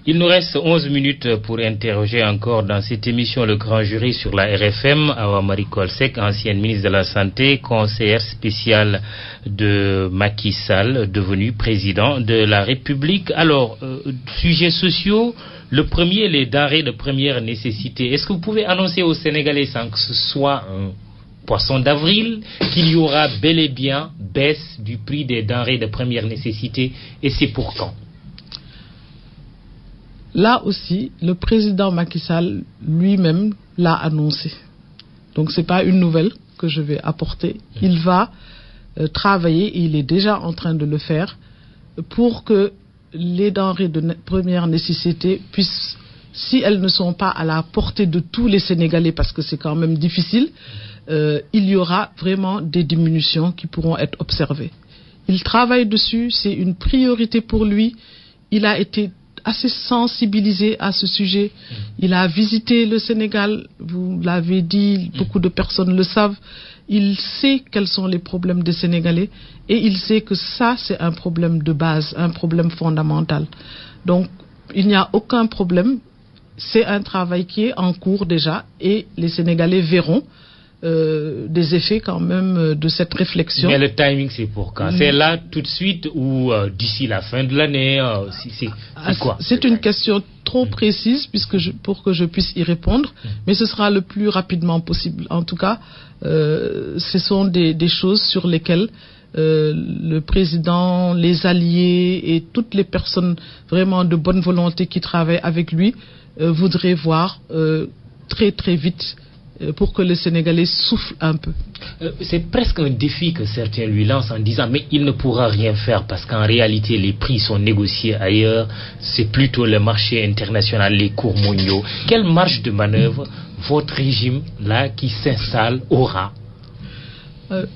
Il nous reste 11 minutes pour interroger encore dans cette émission le grand jury sur la RFM, Awa Marie Coll Seck, ancienne ministre de la Santé, conseillère spéciale de Macky Sall, devenu président de la République. Alors, sujets sociaux, le premier, les denrées de première nécessité. Est-ce que vous pouvez annoncer aux Sénégalais, sans que ce soit un poisson d'avril, qu'il y aura bel et bien baisse du prix des denrées de première nécessité, et c'est pour quand? Là aussi, le président Macky Sall lui-même l'a annoncé. Donc, ce n'est pas une nouvelle que je vais apporter. Il va travailler, et il est déjà en train de le faire, pour que les denrées de première nécessité puissent, si elles ne sont pas à la portée de tous les Sénégalais, parce que c'est quand même difficile, il y aura vraiment des diminutions qui pourront être observées. Il travaille dessus, c'est une priorité pour lui. Il a été assez sensibilisé à ce sujet. Il a visité le Sénégal, vous l'avez dit, beaucoup de personnes le savent. Il sait quels sont les problèmes des Sénégalais et il sait que ça, c'est un problème de base, un problème fondamental. Donc, il n'y a aucun problème. C'est un travail qui est en cours déjà et les Sénégalais verront des effets quand même de cette réflexion. Mais le timing, c'est pour quand? C'est là tout de suite ou d'ici la fin de l'année? C'est quoi? C'est une question trop précise pour que je puisse y répondre, mais ce sera le plus rapidement possible. En tout cas, ce sont des choses sur lesquelles le président, les alliés et toutes les personnes vraiment de bonne volonté qui travaillent avec lui voudraient voir très très vite pour que les Sénégalais soufflent un peu. C'est presque un défi que certains lui lancent en disant mais il ne pourra rien faire parce qu'en réalité les prix sont négociés ailleurs, c'est plutôt le marché international, les cours mondiaux. Quelle marge de manœuvre votre régime là qui s'installe aura?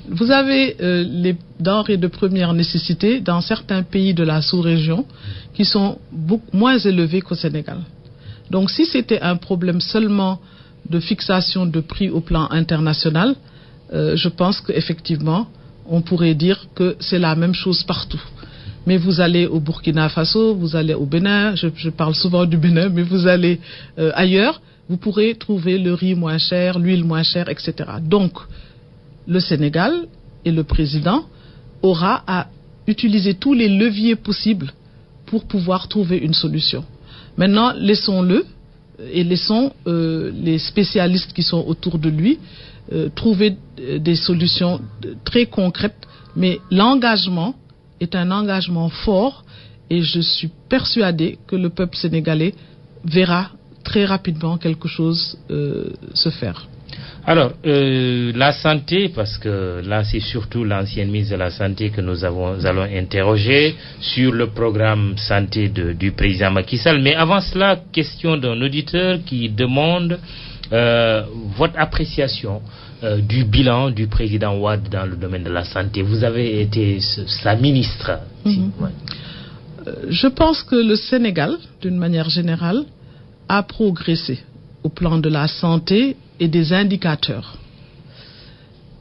Vous avez les denrées de première nécessité dans certains pays de la sous-région qui sont beaucoup moins élevés qu'au Sénégal. Donc si c'était un problème seulement de fixation de prix au plan international, je pense qu'effectivement, on pourrait dire que c'est la même chose partout. Mais vous allez au Burkina Faso, vous allez au Bénin, je parle souvent du Bénin, mais vous allez ailleurs, vous pourrez trouver le riz moins cher, l'huile moins chère, etc. Donc, le Sénégal et le président aura à utiliser tous les leviers possibles pour pouvoir trouver une solution. Maintenant, laissons-le et laissons les spécialistes qui sont autour de lui trouver des solutions très concrètes. Mais l'engagement est un engagement fort et je suis persuadée que le peuple sénégalais verra très rapidement quelque chose se faire. Alors, la santé, parce que là c'est surtout l'ancienne ministre de la Santé que nous allons interroger sur le programme santé du président Macky Sall. Mais avant cela, question d'un auditeur qui demande votre appréciation du bilan du président Wade dans le domaine de la santé. Vous avez été sa ministre. Je pense que le Sénégal, d'une manière générale, a progressé au plan de la santé et des indicateurs.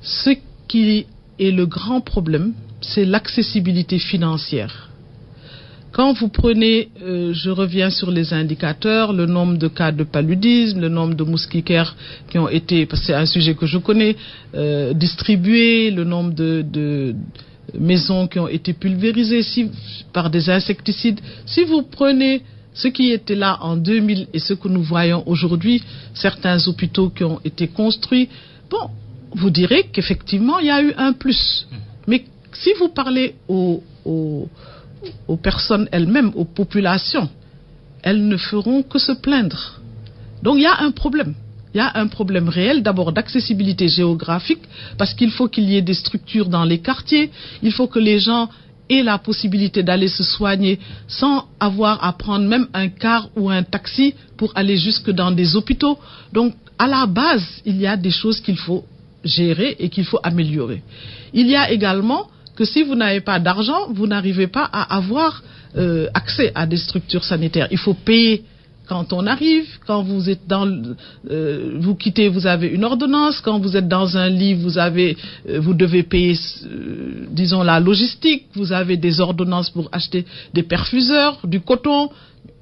Ce qui est le grand problème, c'est l'accessibilité financière. Quand vous prenez, je reviens sur les indicateurs, le nombre de cas de paludisme, le nombre de moustiquaires qui ont été, parce que c'est un sujet que je connais, distribués, le nombre de maisons qui ont été pulvérisées par des insecticides. Si vous prenez ce qui était là en 2000 et ce que nous voyons aujourd'hui, certains hôpitaux qui ont été construits, bon, vous direz qu'effectivement, il y a eu un plus. Mais si vous parlez aux personnes elles-mêmes, aux populations, elles ne feront que se plaindre. Donc, il y a un problème. Il y a un problème réel, d'abord d'accessibilité géographique, parce qu'il faut qu'il y ait des structures dans les quartiers, il faut que les gens et la possibilité d'aller se soigner sans avoir à prendre même un car ou un taxi pour aller jusque dans des hôpitaux. Donc, à la base, il y a des choses qu'il faut gérer et qu'il faut améliorer. Il y a également que si vous n'avez pas d'argent, vous n'arrivez pas à avoir accès à des structures sanitaires. Il faut payer quand on arrive, quand vous êtes vous quittez, vous avez une ordonnance. Quand vous êtes dans un lit, vous devez payer, disons, la logistique. Vous avez des ordonnances pour acheter des perfuseurs, du coton.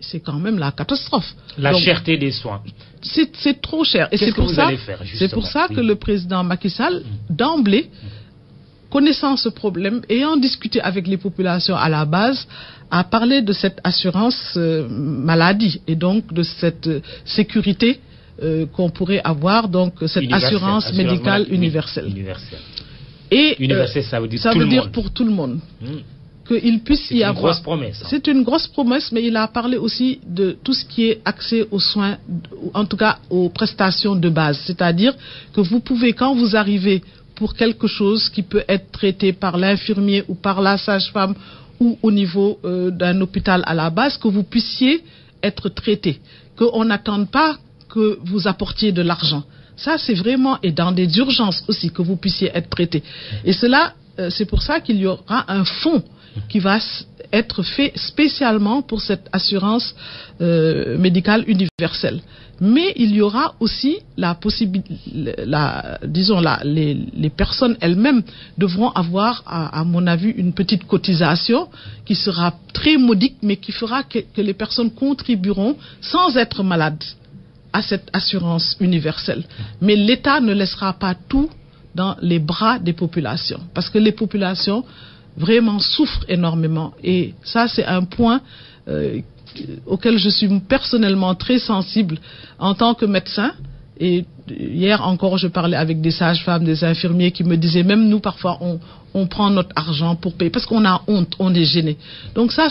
c'est quand même la catastrophe. La cherté des soins. C'est trop cher. Et c'est pour ça que le président Macky Sall, d'emblée, connaissant ce problème, ayant discuté avec les populations à la base, a parlé de cette assurance maladie et donc de cette sécurité qu'on pourrait avoir, donc cette assurance médicale universelle. Et universelle, ça veut dire pour tout le monde. Qu'il puisse y avoir. C'est une grosse promesse. C'est une grosse promesse, mais il a parlé aussi de tout ce qui est accès aux soins, en tout cas aux prestations de base. C'est-à-dire que vous pouvez, quand vous arrivez pour quelque chose qui peut être traité par l'infirmier ou par la sage-femme ou au niveau d'un hôpital à la base, que vous puissiez être traité. Qu'on n'attende pas que vous apportiez de l'argent. Ça, c'est vraiment, et dans des urgences aussi, que vous puissiez être traité. Et cela, c'est pour ça qu'il y aura un fonds qui va être fait spécialement pour cette assurance médicale universelle. Mais il y aura aussi la possibilité, les personnes elles-mêmes devront avoir, à mon avis, une petite cotisation qui sera très modique, mais qui fera que les personnes contribueront sans être malades à cette assurance universelle. Mais l'État ne laissera pas tout dans les bras des populations, parce que les populations vraiment souffrent énormément. Et ça, c'est un point auquel je suis personnellement très sensible en tant que médecin. Et hier encore, je parlais avec des sages-femmes, des infirmiers qui me disaient, même nous, parfois, on prend notre argent pour payer, parce qu'on a honte, on est gêné. Donc ça,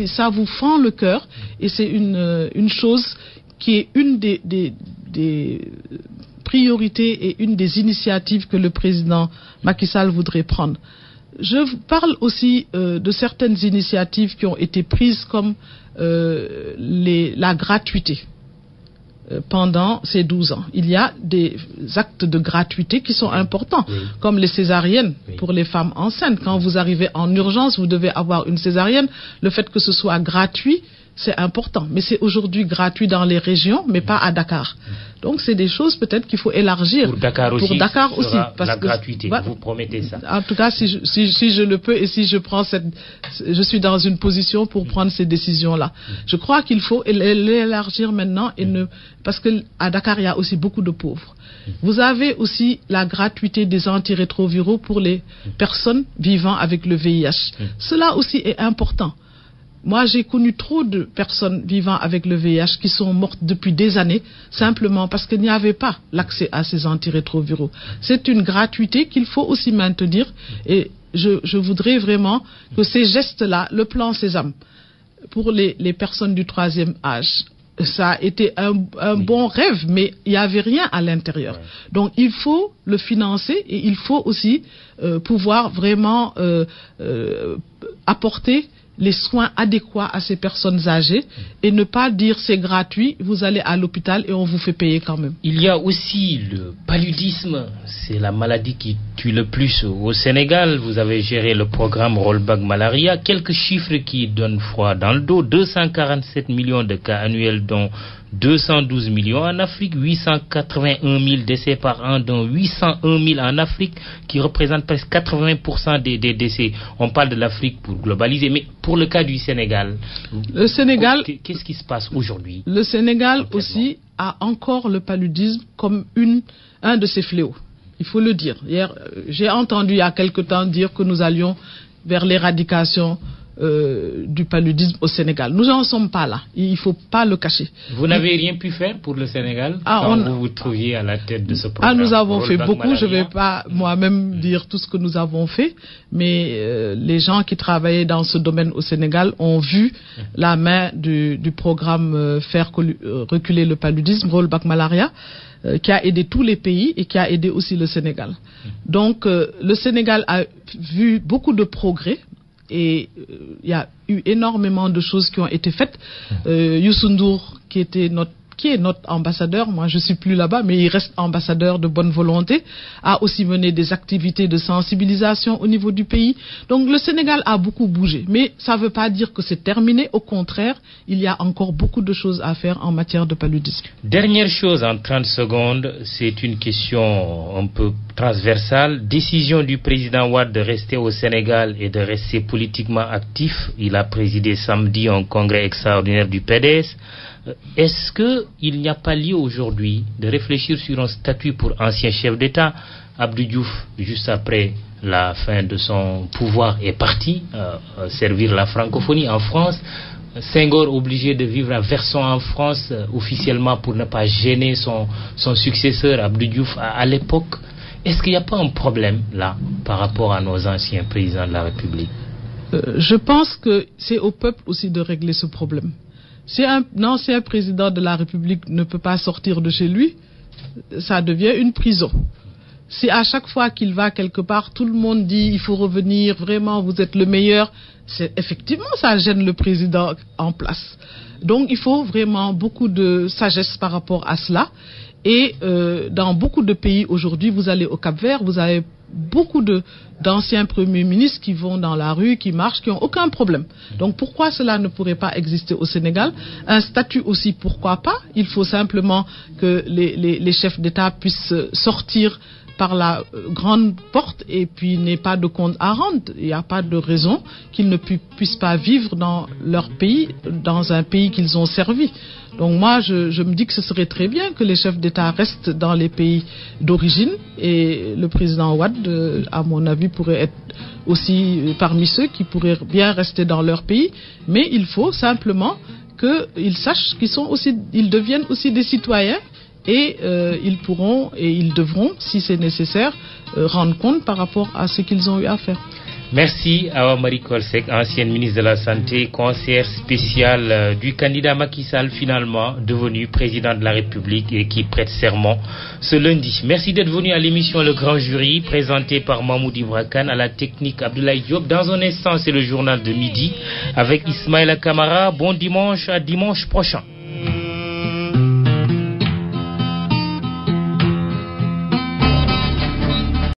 ça vous fend le cœur, et c'est une chose qui est une des priorités et une des initiatives que le président Macky Sall voudrait prendre. Je parle aussi de certaines initiatives qui ont été prises comme la gratuité pendant ces 12 ans. Il y a des actes de gratuité qui sont importants, comme les césariennes pour les femmes enceintes. Quand vous arrivez en urgence, vous devez avoir une césarienne. Le fait que ce soit gratuit, c'est important. Mais c'est aujourd'hui gratuit dans les régions, mais pas à Dakar. Donc c'est des choses peut-être qu'il faut élargir. Pour Dakar aussi, parce la gratuité, vous promettez ça. En tout cas, si je le peux et si je suis dans une position pour prendre ces décisions-là. Je crois qu'il faut l'élargir maintenant parce que à Dakar, il y a aussi beaucoup de pauvres. Vous avez aussi la gratuité des antirétroviraux pour les personnes vivant avec le VIH. Cela aussi est important. Moi, j'ai connu trop de personnes vivant avec le VIH qui sont mortes depuis des années, simplement parce qu'il n'y avait pas l'accès à ces antirétroviraux. C'est une gratuité qu'il faut aussi maintenir, et je voudrais vraiment que ces gestes-là, le plan Sésame, pour les personnes du 3e âge, ça a été un bon rêve, mais il n'y avait rien à l'intérieur. Donc il faut le financer, et il faut aussi pouvoir vraiment apporter les soins adéquats à ces personnes âgées, et ne pas dire c'est gratuit, vous allez à l'hôpital et on vous fait payer quand même. Il y a aussi le paludisme, c'est la maladie qui tue le plus au Sénégal. Vous avez géré le programme Rollback Malaria. Quelques chiffres qui donnent froid dans le dos: 247 millions de cas annuels, dont 212 millions en Afrique, 881 000 décès par an, dont 801 000 en Afrique, qui représentent presque 80% des décès. On parle de l'Afrique pour globaliser, mais pour le cas du Sénégal, qu'est-ce qui se passe aujourd'hui? Le Sénégal aussi a encore le paludisme comme un de ses fléaux. Il faut le dire. Hier, j'ai entendu il y a quelque temps dire que nous allions vers l'éradication du paludisme au Sénégal. Nous n'en sommes pas là. Il ne faut pas le cacher. Vous n'avez rien pu faire pour le Sénégal quand vous vous trouviez à la tête de ce programme? Nous avons fait beaucoup. Je ne vais pas moi-même dire tout ce que nous avons fait, mais les gens qui travaillaient dans ce domaine au Sénégal ont vu la main du programme Faire reculer le paludisme, Rollback Malaria, qui a aidé tous les pays et qui a aidé aussi le Sénégal. Donc le Sénégal a vu beaucoup de progrès. Et il y a eu énormément de choses qui ont été faites. Youssou N'Dour, qui était notre qui est notre ambassadeur, moi je suis plus là-bas, mais il reste ambassadeur de bonne volonté, a aussi mené des activités de sensibilisation au niveau du pays. Donc le Sénégal a beaucoup bougé, mais ça ne veut pas dire que c'est terminé. Au contraire, il y a encore beaucoup de choses à faire en matière de paludisme. Dernière chose en 30 secondes, c'est une question un peu transversale. Décision du président Wade de rester au Sénégal et de rester politiquement actif. Il a présidé samedi un congrès extraordinaire du PDS. Est-ce qu'il n'y a pas lieu aujourd'hui de réfléchir sur un statut pour ancien chef d'État? Abdou Diouf, juste après la fin de son pouvoir, est parti servir la francophonie en France. Senghor obligé de vivre à Verson en France officiellement pour ne pas gêner son successeur Abdou Diouf à l'époque. Est-ce qu'il n'y a pas un problème là par rapport à nos anciens présidents de la République? Je pense que c'est au peuple aussi de régler ce problème. Si un ancien président de la République ne peut pas sortir de chez lui, ça devient une prison. Si à chaque fois qu'il va quelque part, tout le monde dit il faut revenir, vraiment vous êtes le meilleur, effectivement ça gêne le président en place. Donc il faut vraiment beaucoup de sagesse par rapport à cela. Et dans beaucoup de pays aujourd'hui, vous allez au Cap-Vert, vous avez beaucoup d'anciens premiers ministres qui vont dans la rue, qui marchent, qui n'ont aucun problème. Donc pourquoi cela ne pourrait pas exister au Sénégal? Un statut aussi, pourquoi pas? Il faut simplement que les chefs d'État puissent sortir par la grande porte et puis n'aient pas de compte à rendre. Il n'y a pas de raison qu'ils ne puissent pas vivre dans leur pays, dans un pays qu'ils ont servi. Donc moi, je me dis que ce serait très bien que les chefs d'État restent dans les pays d'origine et le président Wade, à mon avis, pourrait être aussi parmi ceux qui pourraient bien rester dans leur pays. Mais il faut simplement qu'ils sachent ils deviennent aussi des citoyens. Et ils pourront et ils devront, si c'est nécessaire, rendre compte par rapport à ce qu'ils ont eu à faire. Merci Awa Marie Coll Seck, ancienne ministre de la Santé, conseillère spéciale du candidat Macky Sall, finalement devenu président de la République et qui prête serment ce lundi. Merci d'être venu à l'émission Le Grand Jury, présentée par Mahmoud Ibra Kane, à la technique Abdoulaye Diop. Dans un instant, c'est le journal de midi avec Ismaïla Kamara. Bon dimanche, à dimanche prochain.